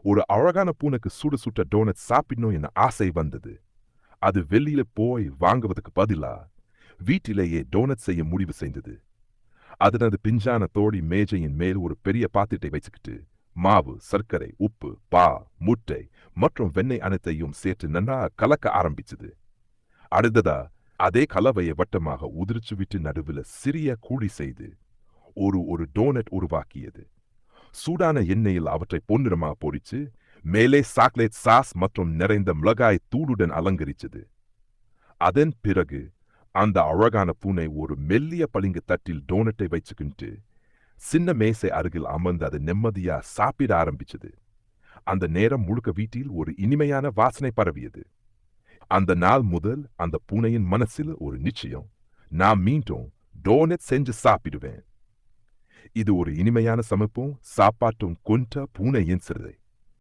ஒரு அழகான பூனைக்கு சுட சுட்ட டோனட் சாப்பிடணும் என ஆசை வந்தது. அது வெளியில போய் வாங்குவதற்கு பதிலா வீட்டிலேயே டோனட் செய்ய முடிவு செய்தது. அதனது பிஞ்சான தோழி மேஜையின் மேல் ஒரு பெரிய பாத்திரத்தை வச்சுக்கிட்டு மாவு, சர்க்கரை, உப்பு, பால், முட்டை மற்றும் வெண்ணெய் அனைத்தையும் சேர்த்து நன்றாக கலக்க ஆரம்பிச்சது. அடுத்ததா அதே கலவையை வட்டமாக உதிர்ச்சி விட்டு நடுவில் சிறிய குழி செய்து ஒரு டோனட் உருவாக்கியது. சூடான எண்ணெயில் அவற்றை பொன்னிறமாக பொரிச்சு மேலே சாக்லேட் சாஸ் மற்றும் நிறைந்த மிளகாய் தூளுடன் அலங்கரிச்சது. அதன் பிறகு அந்த அழகான பூனை ஒரு மெல்லிய பளிங்கு தட்டில் டோனட்டை வச்சுக்கிட்டு சின்ன மேசை அருகில் அமர்ந்து அதை நிம்மதியா சாப்பிட ஆரம்பிச்சது. அந்த நேரம் முழுக்க வீட்டில் ஒரு இனிமையான வாசனை பரவியது. அந்த நாள் முதல் அந்த பூனையின் மனசில் ஒரு நிச்சயம், நான் மீண்டும் டோனட் செஞ்சு சாப்பிடுவேன். இது ஒரு இனிமையான சமைப்பும் சாப்பாட்டும் கொண்ட பூனையின் சிறுதை.